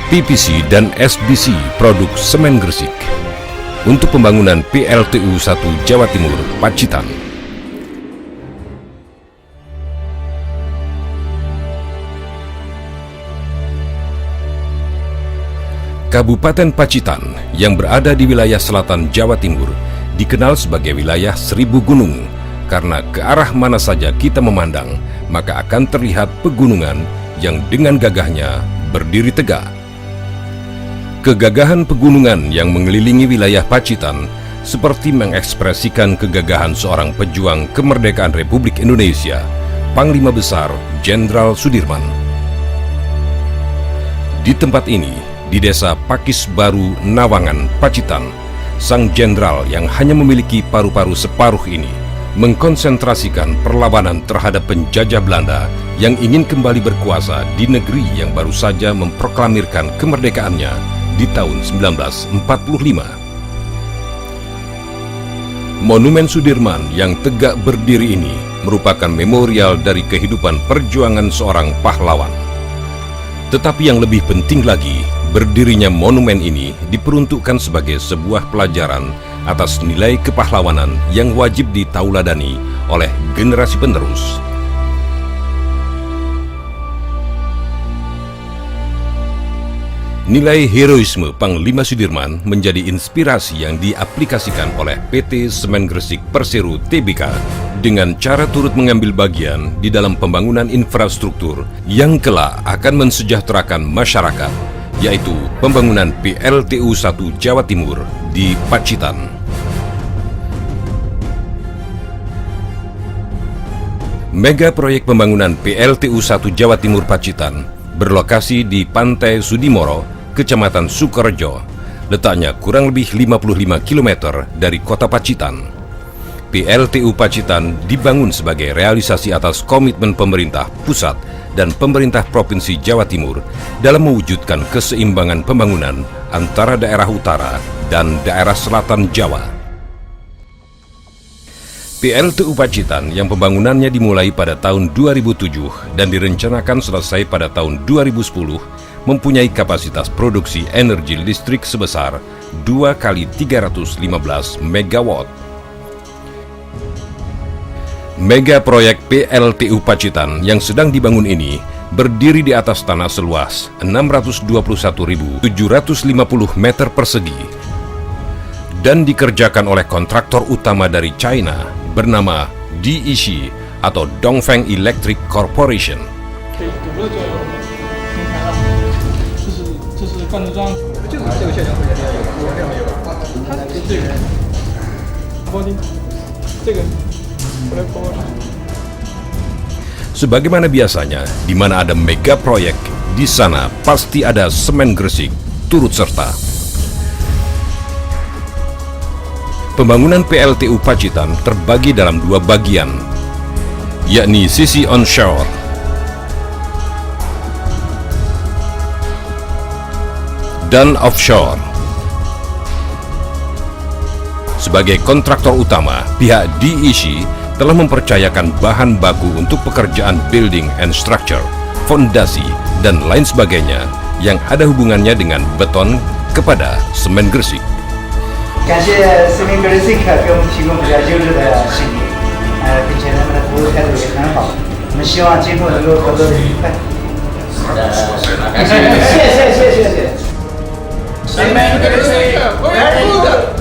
PPC dan SBC produk semen Gresik untuk pembangunan PLTU 1 Jawa Timur Pacitan. Kabupaten Pacitan yang berada di wilayah selatan Jawa Timur dikenal sebagai wilayah seribu gunung karena ke arah mana saja kita memandang maka akan terlihat pegunungan yang dengan gagahnya berdiri tegak. Kegagahan pegunungan yang mengelilingi wilayah Pacitan seperti mengekspresikan kegagahan seorang pejuang kemerdekaan Republik Indonesia, Panglima Besar Jenderal Sudirman. Di tempat ini, di desa Pakis Baru, Nawangan, Pacitan, sang jenderal yang hanya memiliki paru-paru separuh ini mengkonsentrasikan perlawanan terhadap penjajah Belanda yang ingin kembali berkuasa di negeri yang baru saja memproklamirkan kemerdekaannya di tahun 1945. Monumen Sudirman yang tegak berdiri ini merupakan memorial dari kehidupan perjuangan seorang pahlawan. Tetapi yang lebih penting lagi, berdirinya monumen ini diperuntukkan sebagai sebuah pelajaran atas nilai kepahlawanan yang wajib ditauladani oleh generasi penerus. Nilai heroisme Panglima Sudirman menjadi inspirasi yang diaplikasikan oleh PT Semen Gresik Persero Tbk dengan cara turut mengambil bagian di dalam pembangunan infrastruktur yang kelak akan mensejahterakan masyarakat, yaitu pembangunan PLTU 1 Jawa Timur di Pacitan. Mega proyek pembangunan PLTU 1 Jawa Timur Pacitan berlokasi di Pantai Sudimoro, Kecamatan Sukorejo, letaknya kurang lebih 55 km dari kota Pacitan. PLTU Pacitan dibangun sebagai realisasi atas komitmen pemerintah pusat dan pemerintah Provinsi Jawa Timur dalam mewujudkan keseimbangan pembangunan antara daerah utara dan daerah selatan Jawa. PLTU Pacitan yang pembangunannya dimulai pada tahun 2007 dan direncanakan selesai pada tahun 2010 mempunyai kapasitas produksi energi listrik sebesar 2 kali 315 MW. Mega proyek PLTU Pacitan yang sedang dibangun ini berdiri di atas tanah seluas 621.750 meter persegi dan dikerjakan oleh kontraktor utama dari China bernama DEC atau Dongfeng Electric Corporation. Sebagaimana biasanya, di mana ada mega proyek, di sana pasti ada Semen Gresik turut serta. Pembangunan PLTU Pacitan terbagi dalam dua bagian, yakni sisi onshore dan offshore. Sebagai kontraktor utama, pihak DEC telah mempercayakan bahan baku untuk pekerjaan building and structure, fondasi, dan lain sebagainya yang ada hubungannya dengan beton kepada Semen Gresik. 感谢 Semen Gresik 给我们提供比较优质的水泥，并且他们的服务态度也很好。我们希望今后能够合作的愉快。谢谢。Semen Gresik, very good.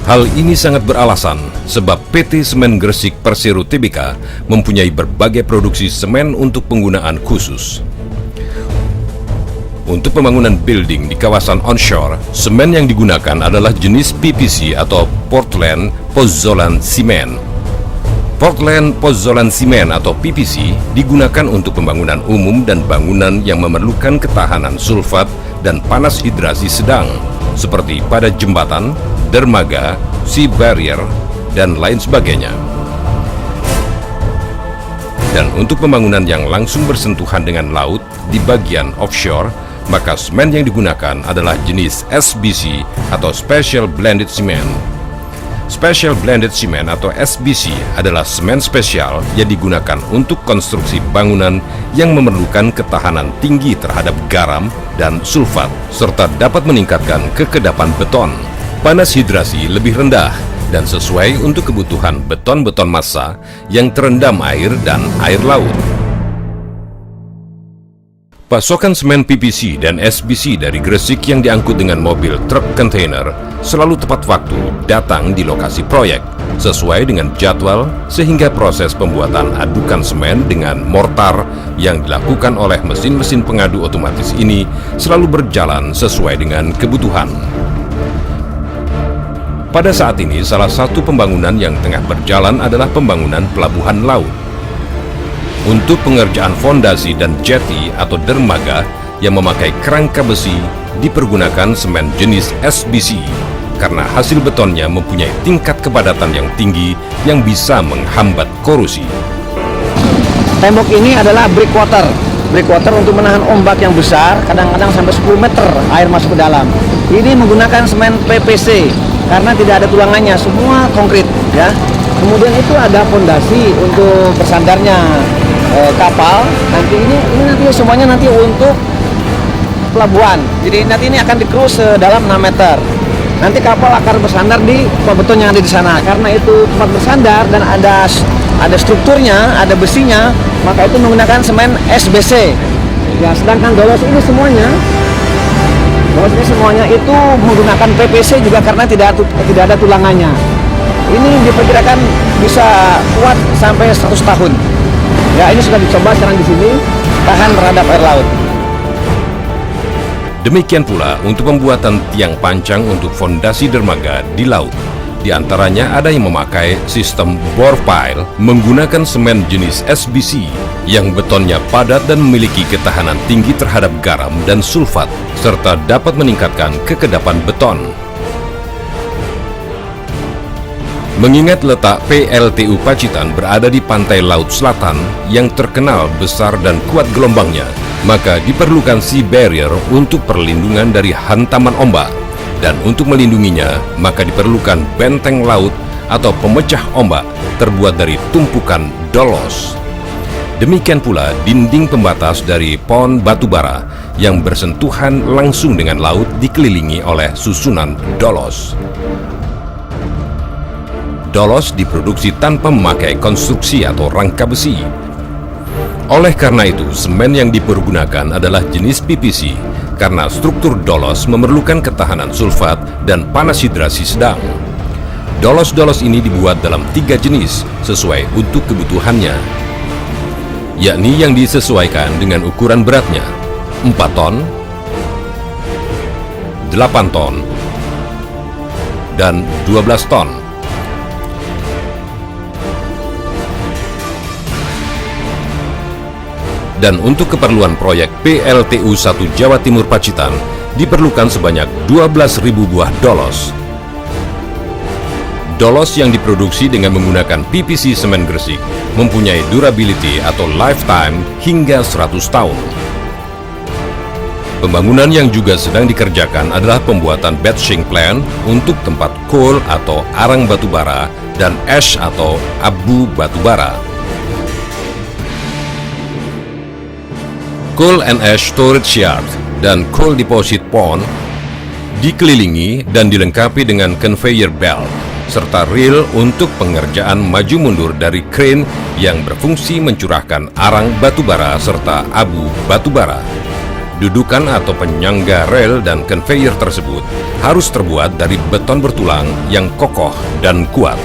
Hal ini sangat beralasan sebab PT Semen Gresik Persero Tbk mempunyai berbagai produksi semen untuk penggunaan khusus. Untuk pembangunan building di kawasan onshore, semen yang digunakan adalah jenis PPC atau Portland Pozzolan Cement. Portland Pozzolan Cement atau PPC digunakan untuk pembangunan umum dan bangunan yang memerlukan ketahanan sulfat dan panas hidrasi sedang, seperti pada jembatan, dermaga, sea barrier, dan lain sebagainya. Dan untuk pembangunan yang langsung bersentuhan dengan laut di bagian offshore, maka semen yang digunakan adalah jenis SBC atau Special Blended Cement. Special Blended Cement atau SBC adalah semen spesial yang digunakan untuk konstruksi bangunan yang memerlukan ketahanan tinggi terhadap garam dan sulfat, serta dapat meningkatkan kekedapan beton. Panas hidrasi lebih rendah dan sesuai untuk kebutuhan beton-beton massa yang terendam air dan air laut. Pasokan semen PPC dan SBC dari Gresik yang diangkut dengan mobil truk kontainer selalu tepat waktu datang di lokasi proyek sesuai dengan jadwal, sehingga proses pembuatan adukan semen dengan mortar yang dilakukan oleh mesin-mesin pengadu otomatis ini selalu berjalan sesuai dengan kebutuhan. Pada saat ini, salah satu pembangunan yang tengah berjalan adalah pembangunan pelabuhan laut. Untuk pengerjaan fondasi dan jeti atau dermaga yang memakai kerangka besi, dipergunakan semen jenis SBC karena hasil betonnya mempunyai tingkat kepadatan yang tinggi yang bisa menghambat korosi. Tembok ini adalah breakwater. Breakwater untuk menahan ombak yang besar, kadang-kadang sampai 10 meter air masuk ke dalam. Ini menggunakan semen PPC karena tidak ada tulangannya, semua konkrit ya. Kemudian itu ada fondasi untuk bersandarnya kapal. Nanti ini nanti semuanya nanti untuk pelabuhan. Jadi nanti ini akan dikerus dalam 6 meter. Nanti kapal akan bersandar di beton yang ada di sana. Karena itu tempat bersandar dan ada strukturnya, ada besinya, maka itu menggunakan semen SBC. Ya, sedangkan dolos ini semuanya itu menggunakan PPC juga karena tidak ada tulangannya. Ini diperkirakan bisa kuat sampai 100 tahun. Ya, ini sudah dicoba sekarang di sini, tahan terhadap air laut. Demikian pula untuk pembuatan tiang pancang untuk fondasi dermaga di laut. Di antaranya ada yang memakai sistem bore pile menggunakan semen jenis SBC yang betonnya padat dan memiliki ketahanan tinggi terhadap garam dan sulfat, serta dapat meningkatkan kekedapan beton. Mengingat letak PLTU Pacitan berada di pantai laut selatan yang terkenal besar dan kuat gelombangnya, maka diperlukan sea barrier untuk perlindungan dari hantaman ombak. Dan untuk melindunginya, maka diperlukan benteng laut atau pemecah ombak terbuat dari tumpukan dolos. Demikian pula dinding pembatas dari pon batu bara yang bersentuhan langsung dengan laut dikelilingi oleh susunan dolos. Dolos diproduksi tanpa memakai konstruksi atau rangka besi. Oleh karena itu, semen yang dipergunakan adalah jenis PPC karena struktur dolos memerlukan ketahanan sulfat dan panas hidrasi sedang. Dolos-dolos ini dibuat dalam 3 jenis sesuai untuk kebutuhannya, yakni yang disesuaikan dengan ukuran beratnya 4 ton, 8 ton, dan 12 ton. Dan untuk keperluan proyek PLTU 1 Jawa Timur Pacitan diperlukan sebanyak 12.000 buah dolos. Dolos yang diproduksi dengan menggunakan PPC semen Gresik mempunyai durability atau lifetime hingga 100 tahun. Pembangunan yang juga sedang dikerjakan adalah pembuatan batching plant untuk tempat coal atau arang batu bara dan ash atau abu batu bara. Coal and Ash Storage Yard dan Coal Deposit Pond dikelilingi dan dilengkapi dengan conveyor belt serta reel untuk pengerjaan maju mundur dari crane yang berfungsi mencurahkan arang batu bara serta abu batu bara. Dudukan atau penyangga rel dan conveyor tersebut harus terbuat dari beton bertulang yang kokoh dan kuat.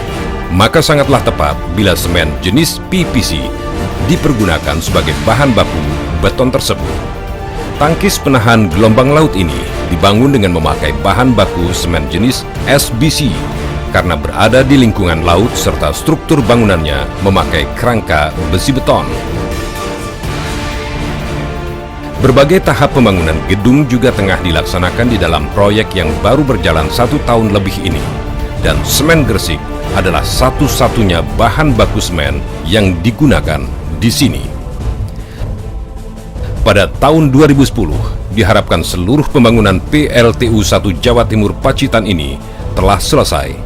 Maka sangatlah tepat bila semen jenis PPC dipergunakan sebagai bahan baku beton tersebut. Tangkis penahan gelombang laut ini dibangun dengan memakai bahan baku semen jenis SBC karena berada di lingkungan laut serta struktur bangunannya memakai kerangka besi beton. Berbagai tahap pembangunan gedung juga tengah dilaksanakan di dalam proyek yang baru berjalan 1 tahun lebih ini. Dan semen Gresik adalah satu-satunya bahan baku semen yang digunakan di sini. Pada tahun 2010, diharapkan seluruh pembangunan PLTU 1 Jawa Timur Pacitan ini telah selesai.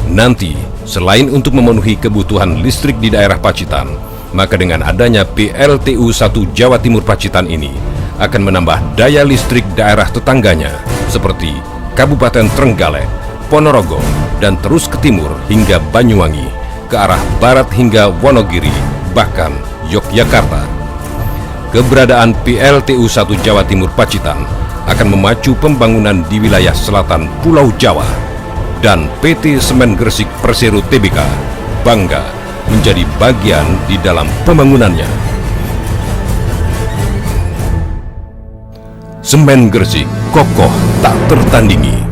Nanti, selain untuk memenuhi kebutuhan listrik di daerah Pacitan, maka dengan adanya PLTU 1 Jawa Timur Pacitan ini akan menambah daya listrik daerah tetangganya seperti Kabupaten Trenggalek, Ponorogo, dan terus ke timur hingga Banyuwangi, ke arah barat hingga Wonogiri, bahkan Yogyakarta. Keberadaan PLTU 1 Jawa Timur Pacitan akan memacu pembangunan di wilayah selatan Pulau Jawa, dan PT Semen Gresik Persero Tbk bangga menjadi bagian di dalam pembangunannya. Semen Gresik kokoh tak tertandingi.